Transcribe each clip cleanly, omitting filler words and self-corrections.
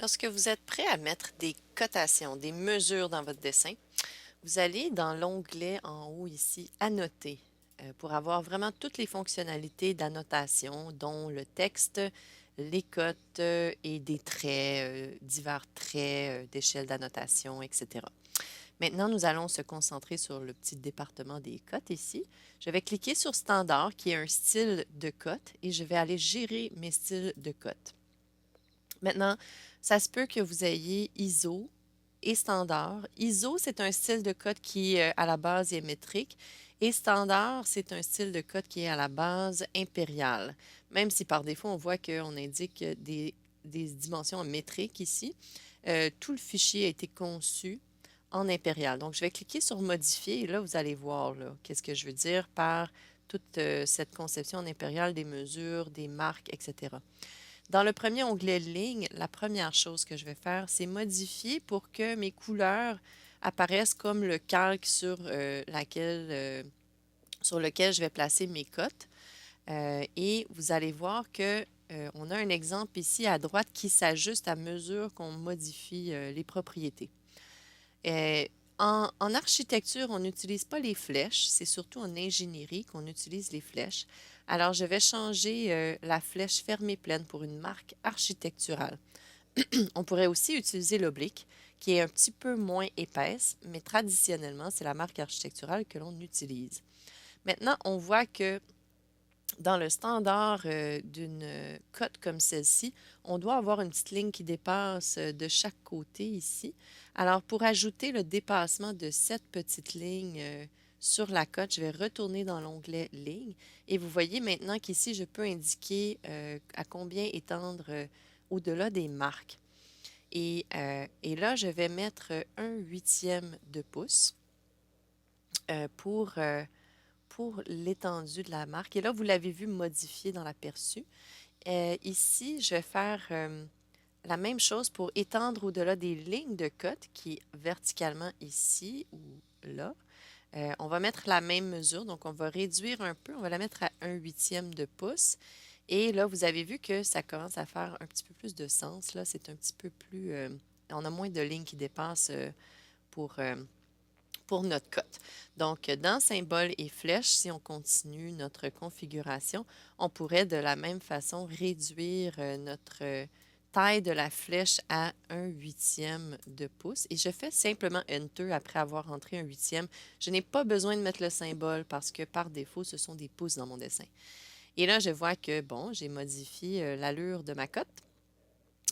Lorsque vous êtes prêt à mettre des cotations, des mesures dans votre dessin, vous allez dans l'onglet en haut ici, Annoter, pour avoir vraiment toutes les fonctionnalités d'annotation, dont le texte, les cotes et des traits, divers traits d'échelle d'annotation, etc. Maintenant, nous allons se concentrer sur le petit département des cotes ici. Je vais cliquer sur Standard, qui est un style de cote, et je vais aller gérer mes styles de cotes. Maintenant, ça se peut que vous ayez ISO et standard. ISO, c'est un style de code qui, à la base, est métrique. Et standard, c'est un style de code qui est à la base impérial. Même si par défaut, on voit qu'on indique des dimensions en métrique ici, tout le fichier a été conçu en impérial. Donc, je vais cliquer sur Modifier et là, vous allez voir qu'est-ce que je veux dire par toute cette conception en impérial des mesures, des marques, etc. Dans le premier onglet Ligne, la première chose que je vais faire, c'est modifier pour que mes couleurs apparaissent comme le calque sur lequel je vais placer mes cotes. Et vous allez voir que on a un exemple ici à droite qui s'ajuste à mesure qu'on modifie les propriétés. Euh, en architecture, on n'utilise pas les flèches, c'est surtout en ingénierie qu'on utilise les flèches. Alors, je vais changer la flèche fermée pleine pour une marque architecturale. On pourrait aussi utiliser l'oblique, qui est un petit peu moins épaisse, mais traditionnellement, c'est la marque architecturale que l'on utilise. Maintenant, on voit que dans le standard d'une cote comme celle-ci, on doit avoir une petite ligne qui dépasse de chaque côté ici. Alors, pour ajouter le dépassement de cette petite ligne sur la cote, je vais retourner dans l'onglet Ligne et vous voyez maintenant qu'ici, je peux indiquer à combien étendre au-delà des marques. Et là, je vais mettre 1/8 de pouce pour l'étendue de la marque. Et là, vous l'avez vu modifié dans l'aperçu. Ici, je vais faire la même chose pour étendre au-delà des lignes de cote qui est verticalement ici ou là. On va mettre la même mesure, donc on va réduire un peu, on va la mettre à 1/8 de pouce. Et là, vous avez vu que ça commence à faire un petit peu plus de sens. Là, c'est un petit peu plus... on a moins de lignes qui dépassent pour, pour notre cote. Donc, dans symbole et flèche, si on continue notre configuration, on pourrait de la même façon réduire notre taille de la flèche à 1/8 de pouce. Et je fais simplement Enter après avoir entré 1/8. Je n'ai pas besoin de mettre le symbole parce que par défaut, ce sont des pouces dans mon dessin. Et là, je vois que, bon, j'ai modifié l'allure de ma cote.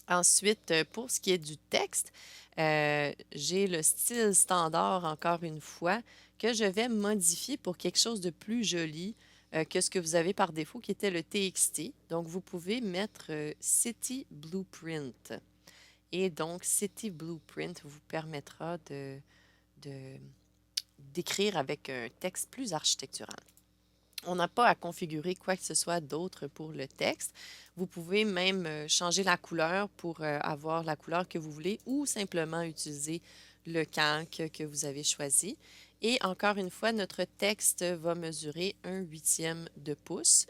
Ensuite, pour ce qui est du texte, j'ai le style standard, encore une fois, que je vais modifier pour quelque chose de plus joli que ce que vous avez par défaut, qui était le TXT. Donc, vous pouvez mettre City Blueprint. Et donc, City Blueprint vous permettra d'écrire avec un texte plus architectural. On n'a pas à configurer quoi que ce soit d'autre pour le texte. Vous pouvez même changer la couleur pour avoir la couleur que vous voulez ou simplement utiliser le calque que vous avez choisi. Et encore une fois, notre texte va mesurer 1/8 de pouce.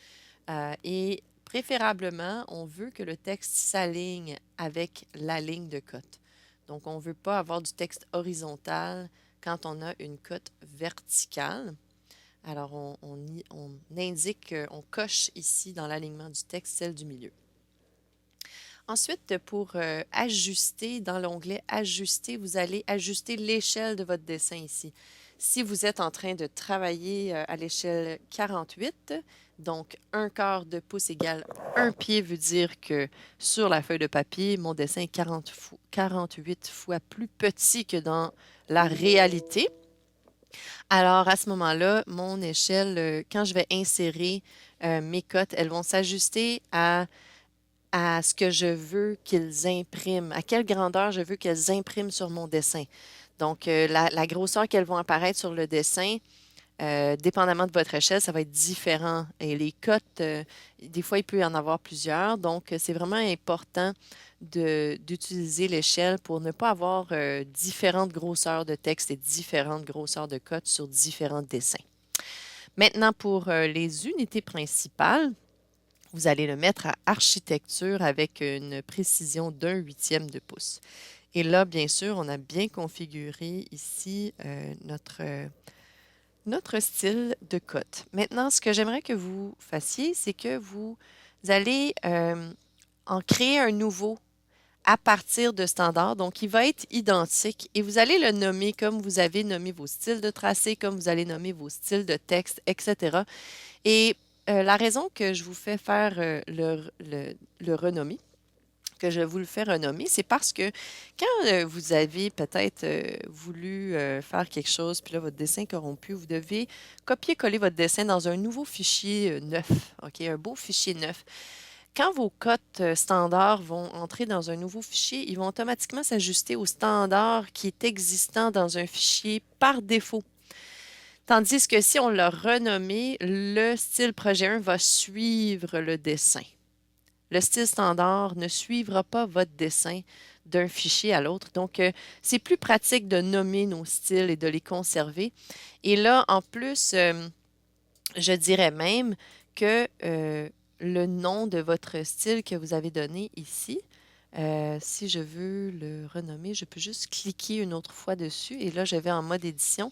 Et préférablement, on veut que le texte s'aligne avec la ligne de cote. Donc, on ne veut pas avoir du texte horizontal quand on a une cote verticale. Alors, on indique, on coche ici dans l'alignement du texte celle du milieu. Ensuite, pour ajuster, dans l'onglet Ajuster, vous allez ajuster l'échelle de votre dessin ici. Si vous êtes en train de travailler à l'échelle 48, donc 1/4 de pouce égale 1 pied, veut dire que sur la feuille de papier, mon dessin est 48 fois plus petit que dans la réalité. Alors, à ce moment-là, mon échelle, quand je vais insérer mes cotes, elles vont s'ajuster à ce que je veux qu'ils impriment, à quelle grandeur je veux qu'elles impriment sur mon dessin. Donc, la grosseur qu'elles vont apparaître sur le dessin, dépendamment de votre échelle, ça va être différent. Et les cotes, des fois, il peut y en avoir plusieurs. Donc, c'est vraiment important d'utiliser l'échelle pour ne pas avoir différentes grosseurs de texte et différentes grosseurs de cotes sur différents dessins. Maintenant, pour les unités principales, Vous allez le mettre à architecture avec une précision d'1/8 de pouce. Et là, bien sûr, on a bien configuré ici notre style de cote. Maintenant, ce que j'aimerais que vous fassiez, c'est que vous allez en créer un nouveau à partir de standard. Donc, il va être identique et vous allez le nommer comme vous avez nommé vos styles de tracé, comme vous allez nommer vos styles de texte, etc. Et la raison que je vous fais faire le renommer, que je vous le fais renommer, c'est parce que quand vous avez peut-être voulu faire quelque chose, puis là, votre dessin est corrompu, vous devez copier-coller votre dessin dans un nouveau fichier neuf, OK, un beau fichier neuf. Quand vos cotes standards vont entrer dans un nouveau fichier, ils vont automatiquement s'ajuster au standard qui est existant dans un fichier par défaut. Tandis que si on l'a renommé, le style projet 1 va suivre le dessin. Le style standard ne suivra pas votre dessin d'un fichier à l'autre. Donc, c'est plus pratique de nommer nos styles et de les conserver. Et là, en plus, je dirais même que le nom de votre style que vous avez donné ici, si je veux le renommer, je peux juste cliquer une autre fois dessus et là, je vais en mode édition.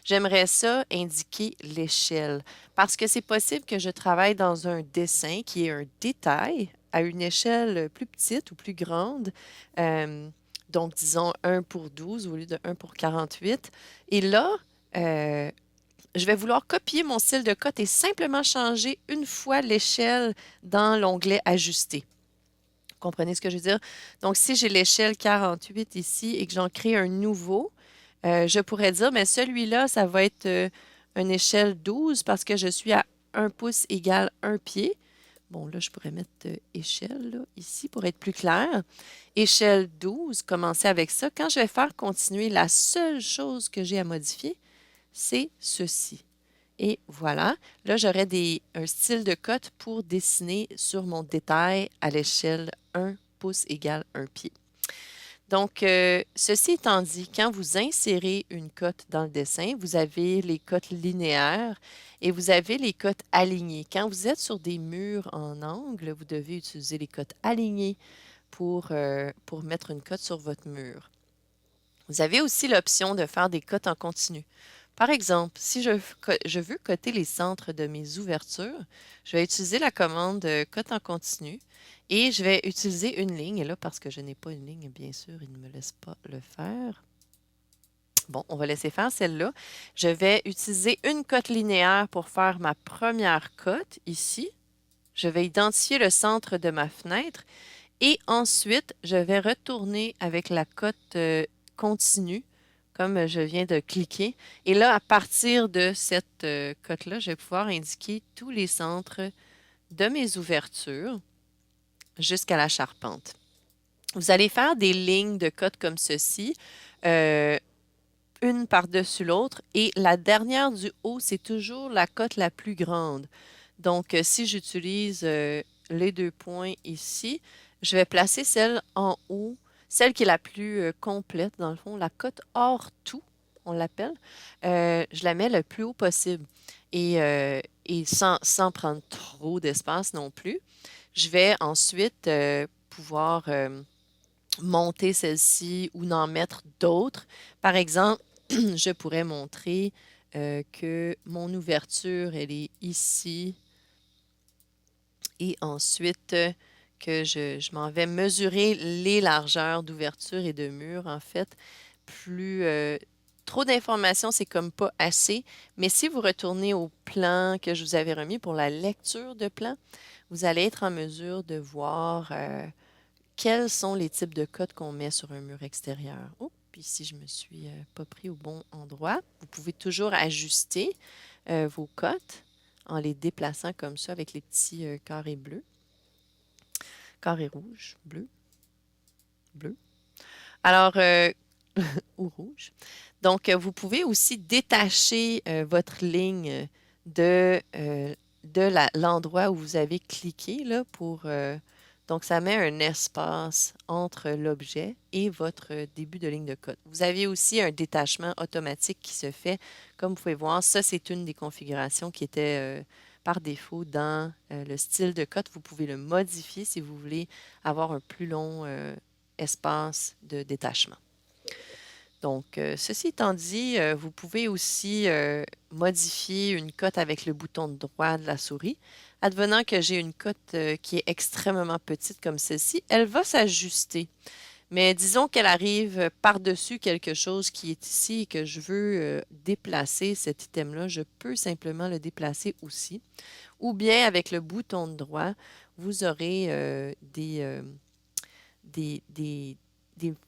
J'aimerais ça indiquer l'échelle parce que c'est possible que je travaille dans un dessin qui est un détail à une échelle plus petite ou plus grande. euh, donc, disons 1/12 au lieu de 1/48. Et là, je vais vouloir copier mon style de cote et simplement changer une fois l'échelle dans l'onglet Ajuster. Comprenez ce que je veux dire? Donc, si j'ai l'échelle 48 ici et que j'en crée un nouveau, je pourrais dire, mais celui-là, ça va être une échelle 12 parce que je suis à 1 pouce égale 1 pied. Bon, là, je pourrais mettre échelle là, ici pour être plus clair. Échelle 12, commencer avec ça. Quand je vais faire continuer, la seule chose que j'ai à modifier, c'est ceci. Et voilà, là, j'aurais un style de cote pour dessiner sur mon détail à l'échelle 1 pouce égale 1 pied. Donc, ceci étant dit, quand vous insérez une cote dans le dessin, vous avez les cotes linéaires et vous avez les cotes alignées. Quand vous êtes sur des murs en angle, vous devez utiliser les cotes alignées pour mettre une cote sur votre mur. Vous avez aussi l'option de faire des cotes en continu. Par exemple, si je veux coter les centres de mes ouvertures, je vais utiliser la commande cote en continu et je vais utiliser une ligne. Et là, parce que je n'ai pas une ligne, bien sûr, il ne me laisse pas le faire. Bon, on va laisser faire celle-là. Je vais utiliser une cote linéaire pour faire ma première cote ici. Je vais identifier le centre de ma fenêtre et ensuite, je vais retourner avec la cote continue comme je viens de cliquer. Et là, à partir de cette cote-là, je vais pouvoir indiquer tous les centres de mes ouvertures jusqu'à la charpente. Vous allez faire des lignes de cote comme ceci, une par-dessus l'autre, et la dernière du haut, c'est toujours la cote la plus grande. Donc, si j'utilise les 2 points ici, je vais placer celle en haut, celle qui est la plus complète, dans le fond, la cote hors tout, on l'appelle. Je la mets le plus haut possible et sans prendre trop d'espace non plus. Je vais ensuite pouvoir monter celle-ci ou en mettre d'autres. Par exemple, je pourrais montrer que mon ouverture, elle est ici. Et ensuite, que je m'en vais mesurer les largeurs d'ouverture et de mur. En fait, plus trop d'informations, c'est comme pas assez. Mais si vous retournez au plan que je vous avais remis pour la lecture de plan, vous allez être en mesure de voir quels sont les types de cotes qu'on met sur un mur extérieur. Oh, puis ici, je me suis pas pris au bon endroit. Vous pouvez toujours ajuster vos cotes en les déplaçant comme ça avec les petits carrés bleus. Carré rouge, bleu, bleu. Alors, ou rouge. Donc, vous pouvez aussi détacher votre ligne de l'endroit où vous avez cliqué là, pour. Donc, ça met un espace entre l'objet et votre début de ligne de cote. Vous avez aussi un détachement automatique qui se fait. Comme vous pouvez voir, ça, c'est une des configurations qui était par défaut dans le style de cote. Vous pouvez le modifier si vous voulez avoir un plus long espace de détachement. Donc, ceci étant dit, vous pouvez aussi modifier une cote avec le bouton droit de la souris. Advenant que j'ai une cote qui est extrêmement petite comme celle-ci, elle va s'ajuster. Mais disons qu'elle arrive par-dessus quelque chose qui est ici et que je veux déplacer cet item-là, je peux simplement le déplacer aussi. Ou bien avec le bouton droit, vous aurez des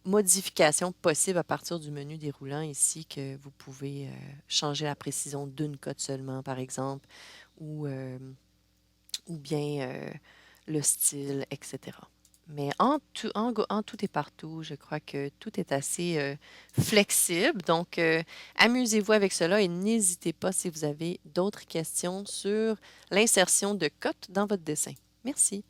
modifications possibles à partir du menu déroulant ici que vous pouvez changer la précision d'une cote seulement, par exemple, ou bien le style, etc. Mais en tout et partout, je crois que tout est assez flexible. Donc, amusez-vous avec cela et n'hésitez pas si vous avez d'autres questions sur l'insertion de cotes dans votre dessin. Merci.